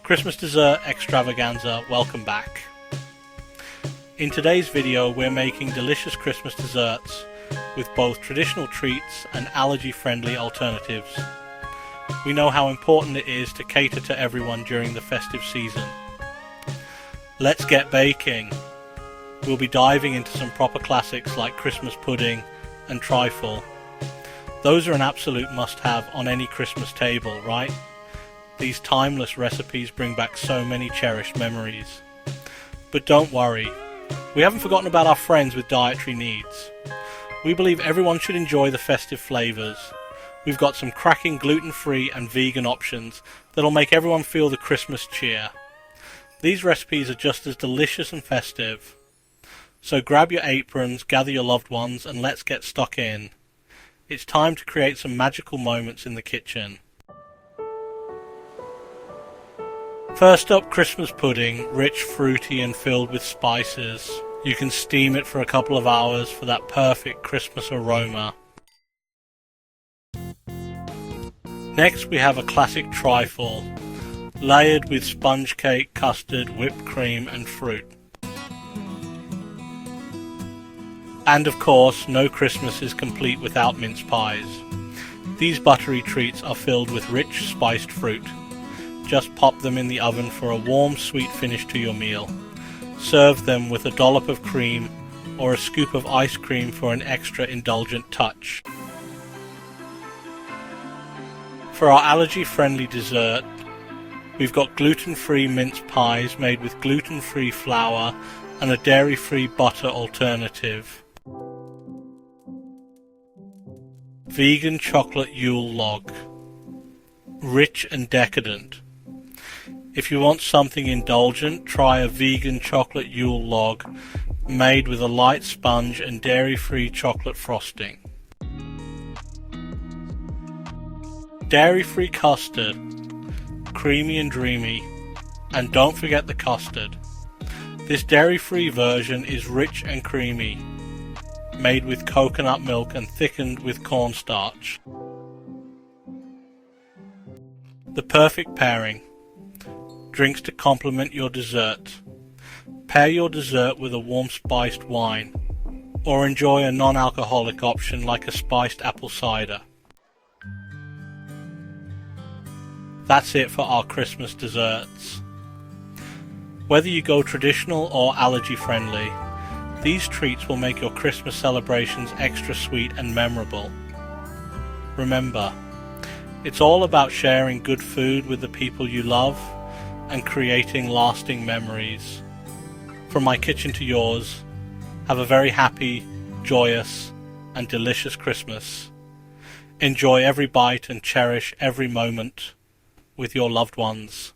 Christmas dessert extravaganza, welcome back. In today's video we're making delicious Christmas desserts with both traditional treats and allergy-friendly alternatives. We know how important it is to cater to everyone during the festive season. Let's get baking. We'll be diving into some proper classics like Christmas pudding and trifle. Those are an absolute must-have on any Christmas table, right? These timeless recipes bring back so many cherished memories. But don't worry, we haven't forgotten about our friends with dietary needs. We believe everyone should enjoy the festive flavours. We've got some cracking gluten-free and vegan options that'll make everyone feel the Christmas cheer. These recipes are just as delicious and festive. So grab your aprons, gather your loved ones, and let's get stuck in. It's time to create some magical moments in the kitchen. First up, Christmas pudding, rich, fruity and filled with spices. You can steam it for a couple of hours for that perfect Christmas aroma. Next we have a classic trifle, layered with sponge cake, custard, whipped cream and fruit. And of course, no Christmas is complete without mince pies. These buttery treats are filled with rich, spiced fruit. Just pop them in the oven for a warm, sweet finish to your meal. Serve them with a dollop of cream or a scoop of ice cream for an extra indulgent touch. For our allergy-friendly dessert, we've got gluten-free mince pies made with gluten-free flour and a dairy-free butter alternative. Vegan chocolate yule log. Rich and decadent. If you want something indulgent, try a vegan chocolate yule log made with a light sponge and dairy-free chocolate frosting. Dairy-free custard, creamy and dreamy, and don't forget the custard. This dairy-free version is rich and creamy, made with coconut milk and thickened with cornstarch. The perfect pairing. Drinks to complement your dessert. Pair your dessert with a warm spiced wine, or enjoy a non-alcoholic option like a spiced apple cider. That's it for our Christmas desserts. Whether you go traditional or allergy-friendly, these treats will make your Christmas celebrations extra sweet and memorable. Remember, it's all about sharing good food with the people you love and creating lasting memories. From my kitchen to yours, have a very happy, joyous, and delicious Christmas. Enjoy every bite and cherish every moment with your loved ones.